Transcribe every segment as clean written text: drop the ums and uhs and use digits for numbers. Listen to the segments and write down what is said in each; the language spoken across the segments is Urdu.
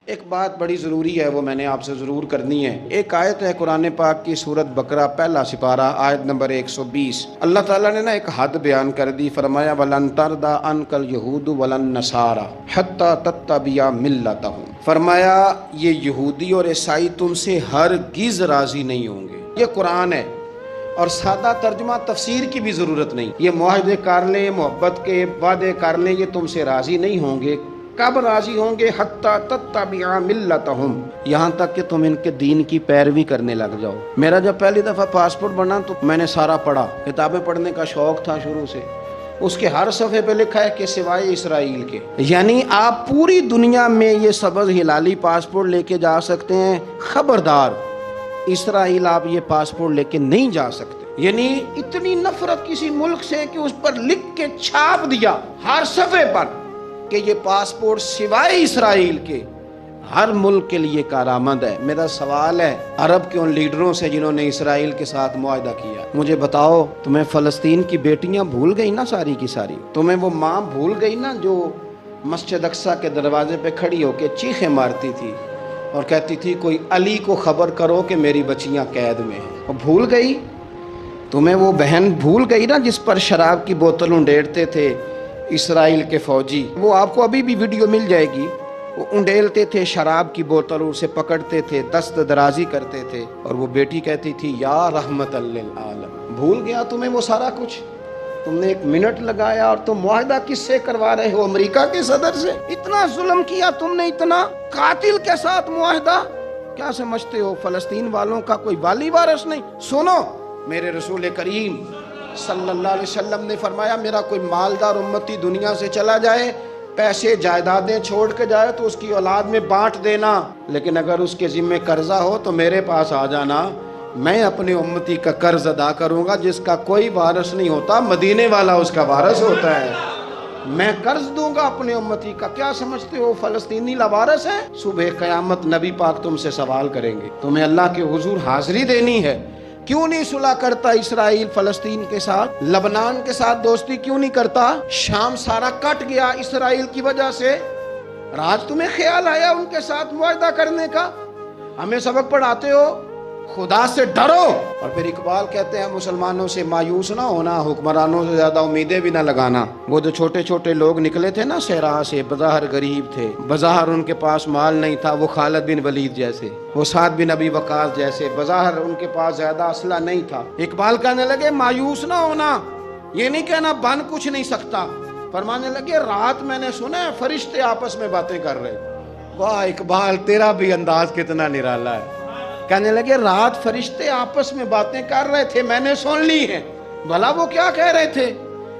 ایک بات بڑی ضروری ہے، وہ میں نے آپ سے ضرور کرنی ہے۔ ایک آیت ہے قرآن پاک کی سورت بقرہ پہلا سپارہ آیت نمبر 120۔ اللہ تعالیٰ نے ایک حد بیان کر دی، فرمایا وَلَن تَرْضَىٰ عَنْكَ الْيَهُودُ وَلَا النَّصَارَىٰ حَتَّىٰ تَتَّبِعَ مِلَّتَهُمْ۔ فرمایا یہ یہودی اور عیسائی تم سے ہرگز راضی نہیں ہوں گے۔ یہ قرآن ہے اور سادہ ترجمہ تفسیر کی بھی ضرورت نہیں۔ یہ معاہدے کر لیں، محبت کے وعدے کر لیں، یہ تم سے راضی نہیں ہوں گے۔ کب راضی ہوں گے؟ حتیٰ تتبع ملتہم، یہاں تک کہ تم ان کے دین کی پیروی کرنے لگ جاؤ۔ میرا جب پہلی دفعہ پاسپورٹ بنا تو میں نے سارا پڑھا، کتابیں پڑھنے کا شوق تھا شروع سے۔ اس کے ہر صفحے پہ لکھا ہے کہ سوائے اسرائیل کے، یعنی آپ پوری دنیا میں یہ سبز ہلالی پاسپورٹ لے کے جا سکتے ہیں، خبردار اسرائیل آپ یہ پاسپورٹ لے کے نہیں جا سکتے۔ یعنی اتنی نفرت کسی ملک سے کہ اس پر لکھ کے چھاپ دیا ہر صفحے پر کہ یہ پاسپورٹ سوائے اسرائیل کے ہر ملک کے لیے کارآمد ہے۔ میرا سوال ہے عرب کے ان لیڈروں سے جنہوں نے اسرائیل کے ساتھ معاہدہ کیا، مجھے بتاؤ تمہیں فلسطین کی بیٹیاں بھول گئی نا ساری کی ساری؟ تمہیں وہ ماں بھول گئی نا جو مسجد اقصیٰ کے دروازے پہ کھڑی ہو کے چیخیں مارتی تھی اور کہتی تھی کوئی علی کو خبر کرو کہ میری بچیاں قید میں ہیں؟ وہ بھول گئی؟ تمہیں وہ بہن بھول گئی نا جس پر شراب کی بوتل انڈیڑتے تھے اسرائیل کے فوجی؟ وہ آپ کو ابھی بھی ویڈیو مل جائے گی۔ وہ انڈیلتے تھے شراب کی بوتل، اسے پکڑتے تھے، دست درازی کرتے تھے، اور وہ بیٹی کہتی تھی یا رحمت للعالم۔ بھول گیا تمہیں وہ سارا کچھ؟ تم نے ایک منٹ لگایا اور تم معاہدہ کس سے کروا رہے ہو؟ امریکہ کے صدر سے؟ اتنا ظلم کیا تم نے، اتنا قاتل کے ساتھ معاہدہ؟ کیا سمجھتے ہو فلسطین والوں کا کوئی والی وارث نہیں؟ سنو، میرے رسول کریم صلی اللہ علیہ وسلم نے فرمایا میرا کوئی مالدار امتی دنیا سے چلا جائے، پیسے جائیدادیں چھوڑ کے جائے تو اس کی اولاد میں بانٹ دینا، لیکن اگر اس کے ذمہ قرضہ ہو تو میرے پاس آ جانا، میں اپنے امتی کا قرض ادا کروں گا۔ جس کا کوئی وارث نہیں ہوتا مدینے والا اس کا وارث ہوتا ہے، میں قرض دوں گا اپنے امتی کا۔ کیا سمجھتے ہو فلسطینی لاوارث ہیں؟ صبح قیامت نبی پاک تم سے سوال کریں گے، تمہیں اللہ کے حضور حاضری دینی ہے۔ کیوں نہیں صلح کرتا اسرائیل فلسطین کے ساتھ؟ لبنان کے ساتھ دوستی کیوں نہیں کرتا؟ شام سارا کٹ گیا اسرائیل کی وجہ سے، آج تمہیں خیال آیا ان کے ساتھ معاہدہ کرنے کا؟ ہمیں سبق پڑھاتے ہو خدا سے ڈرو۔ اور پھر اقبال کہتے ہیں مسلمانوں سے مایوس نہ ہونا، حکمرانوں سے زیادہ امیدیں بھی نہ لگانا۔ وہ جو چھوٹے چھوٹے لوگ نکلے تھے نا صحرا سے، بظاہر غریب تھے، بظاہر ان کے پاس مال نہیں تھا، وہ خالد بن ولید جیسے، وہ سعد بن ابی وقاص جیسے، بظاہر ان کے پاس زیادہ اسلحہ نہیں تھا۔ اقبال کہنے لگے مایوس نہ ہونا، یہ نہیں کہنا بن کچھ نہیں سکتا۔ فرمانے لگے رات میں نے سنا ہے فرشتے آپس میں باتیں کر رہے۔ واہ اقبال، تیرا بھی انداز کتنا نرالا ہے۔ کہنے لگے رات فرشتے آپس میں باتیں کر رہے تھے، میں نے سن لی ہیں۔ بھلا وہ کیا کہہ رہے تھے؟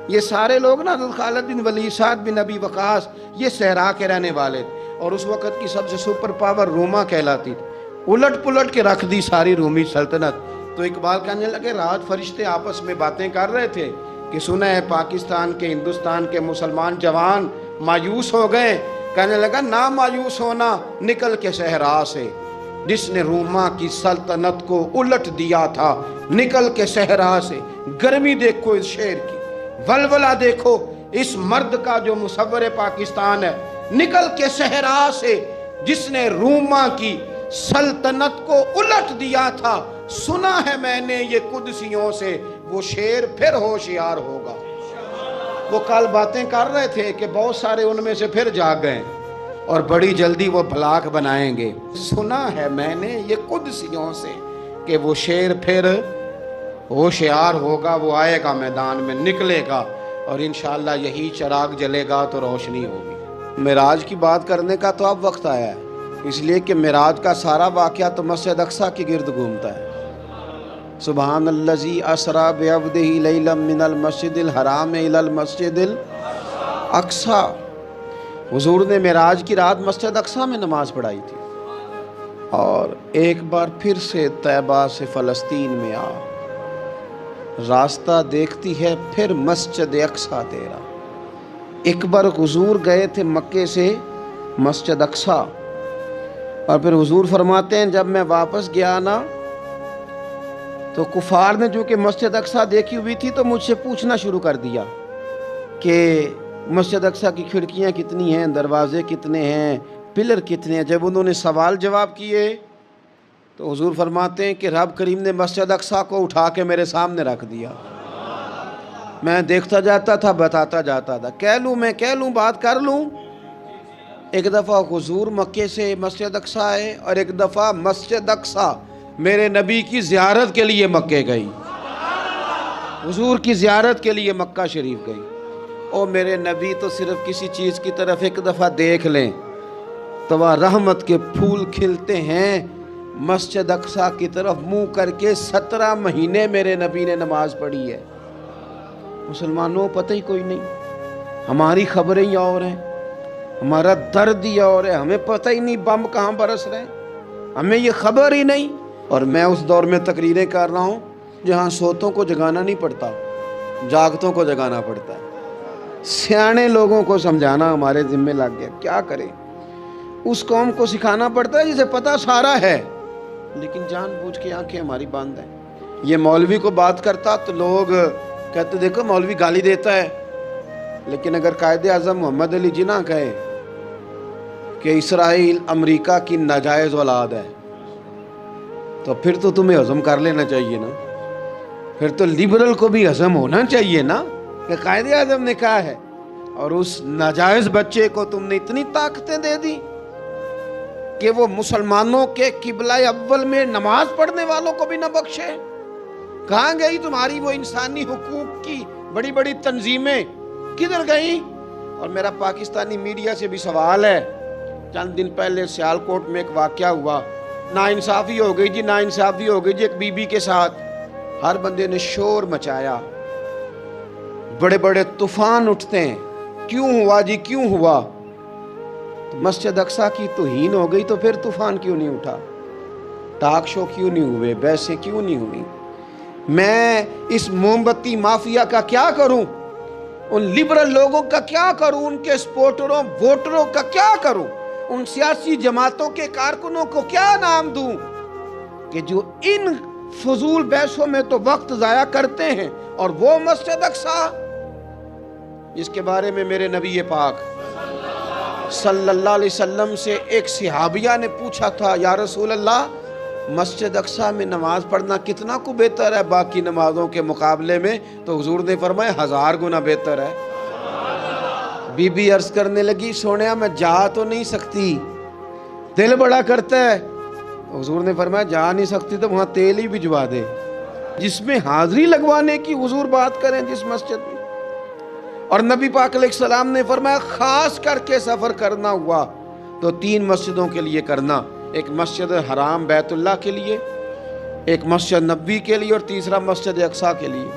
یہ سارے لوگ نا خالد بن ولید، سعد بن ابی وقاص، یہ صحرا کے رہنے والے تھے، اور اس وقت کی سب سے سپر پاور روما کہلاتی تھی، الٹ پلٹ کے رکھ دی ساری رومی سلطنت۔ تو اقبال کہنے لگے رات فرشتے آپس میں باتیں کر رہے تھے کہ سنا ہے پاکستان کے، ہندوستان کے مسلمان جوان مایوس ہو گئے۔ کہنے لگا نہ مایوس ہونا، نکل کے صحرا سے، جس نے روما کی سلطنت کو الٹ دیا تھا، نکل کے صحرا سے۔ گرمی دیکھو اس شعر کی، ولولہ دیکھو اس مرد کا جو مصور پاکستان ہے، نکل کے صحرا سے جس نے روما کی سلطنت کو الٹ دیا تھا، سنا ہے میں نے یہ قدسیوں سے، وہ شیر پھر ہوشیار ہوگا۔ وہ کل باتیں کر رہے تھے کہ بہت سارے ان میں سے پھر جاگ گئے اور بڑی جلدی وہ بلاک بنائیں گے۔ سنا ہے میں نے یہ قدسیوں سے کہ وہ شیر پھر ہوشیار ہوگا، وہ آئے گا میدان میں، نکلے گا، اور انشاءاللہ یہی چراغ جلے گا تو روشنی ہوگی۔ معراج کی بات کرنے کا تو اب وقت آیا ہے، اس لیے کہ معراج کا سارا واقعہ تو مسجد اقصیٰ کے گرد گھومتا ہے۔ سبحان الذی اسریٰ بعبدہ لیلا من المسجد الحرام الی المسجد الاقصیٰ۔ حضور نے معراج کی رات مسجد اقصیٰ میں نماز پڑھائی تھی، اور ایک بار پھر سے طیبہ سے فلسطین میں آ، راستہ دیکھتی ہے پھر مسجد اقصیٰ تیرا۔ ایک بار حضور گئے تھے مکے سے مسجد اقصیٰ، اور پھر حضور فرماتے ہیں جب میں واپس گیا نا تو کفار نے جو کہ مسجد اقصیٰ دیکھی ہوئی تھی تو مجھ سے پوچھنا شروع کر دیا کہ مسجد اقصیٰ کی کھڑکیاں کتنی ہیں، دروازے کتنے ہیں، پلر کتنے ہیں؟ جب انہوں نے سوال جواب کیے تو حضور فرماتے ہیں کہ رب کریم نے مسجد اقصیٰ کو اٹھا کے میرے سامنے رکھ دیا، میں دیکھتا جاتا تھا، بتاتا جاتا تھا، کہہ لوں بات کر لوں۔ ایک دفعہ حضور مکے سے مسجد اقصیٰ آئے اور ایک دفعہ مسجد اقصیٰ میرے نبی کی زیارت کے لیے مکے گئی، حضور کی زیارت کے لیے مکہ شریف گئی۔ اور میرے نبی تو صرف کسی چیز کی طرف ایک دفعہ دیکھ لیں تو وہاں رحمت کے پھول کھلتے ہیں۔ مسجد اقصیٰ کی طرف منہ کر کے 17 مہینے میرے نبی نے نماز پڑھی ہے۔ مسلمانوں پتہ ہی کوئی نہیں، ہماری خبریں ہی اور ہیں، ہمارا درد ہی اور ہے، ہمیں پتہ ہی نہیں بم کہاں برس رہے ہیں، ہمیں یہ خبر ہی نہیں۔ اور میں اس دور میں تقریریں کر رہا ہوں جہاں سوتوں کو جگانا نہیں پڑتا، جاگتوں کو جگانا پڑتا ہے۔ سیانے لوگوں کو سمجھانا ہمارے ذمہ لگ گیا، کیا کریں؟ اس قوم کو سکھانا پڑتا ہے جسے پتہ سارا ہے، لیکن جان بوجھ کے آنکھیں ہماری بند ہیں۔ یہ مولوی کو بات کرتا تو لوگ کہتے دیکھو مولوی گالی دیتا ہے، لیکن اگر قائد اعظم محمد علی جناح کہے کہ اسرائیل امریکہ کی ناجائز اولاد ہے تو پھر تو تمہیں ہضم کر لینا چاہیے نا، پھر تو لبرل کو بھی ہضم ہونا چاہیے نا کہ قائد اعظم نے کہا ہے، اور اس ناجائز بچے کو تم نے اتنی طاقتیں دے دی کہ وہ مسلمانوں کے قبلہ اول میں نماز پڑھنے والوں کو بھی نہ بخشے۔ کہاں گئی تمہاری وہ انسانی حقوق کی بڑی بڑی تنظیمیں، کدھر گئیں؟ اور میرا پاکستانی میڈیا سے بھی سوال ہے، چند دن پہلے سیالکوٹ میں ایک واقعہ ہوا، ناانصافی ہو گئی جی ایک بی بی کے ساتھ، ہر بندے نے شور مچایا، بڑے بڑے طوفان اٹھتے ہیں، کیوں ہوا جی کیوں ہوا؟ تو مسجد اقصیٰ کی توہین ہو گئی تو پھر طوفان کیوں نہیں اٹھا؟ ٹاک شو کیوں نہیں ہوئے؟ بحثیں کیوں نہیں ہوئی؟ میں اس موم بتی مافیا کا کیا کروں؟ ان لبرل لوگوں کا کیا کروں؟ ان کے سپورٹروں ووٹروں کا کیا کروں؟ ان سیاسی جماعتوں کے کارکنوں کو کیا نام دوں کہ جو ان فضول بحثوں میں تو وقت ضائع کرتے ہیں، اور وہ مسجد اقصیٰ جس کے بارے میں میرے نبی پاک صلی اللہ علیہ وسلم سے ایک صحابیہ نے پوچھا تھا، یا رسول اللہ مسجد اقصیٰ میں نماز پڑھنا کتنا کو بہتر ہے باقی نمازوں کے مقابلے میں؟ تو حضور نے فرمایا 1000 گنا بہتر ہے۔ بی بی عرض کرنے لگی، سونیا میں جا تو نہیں سکتی، دل بڑا کرتا ہے۔ حضور نے فرمایا جا نہیں سکتی تو وہاں تیل ہی بھجوا دے، جس میں حاضری لگوانے کی حضور بات کریں جس مسجد میں۔ اور نبی پاک علیہ السلام نے فرمایا خاص کر کے سفر کرنا ہوا تو 3 مسجدوں کے لیے کرنا، ایک مسجد حرام بیت اللہ کے لیے، ایک مسجد نبوی کے لیے، اور تیسرا مسجد اقصیٰ کے لیے۔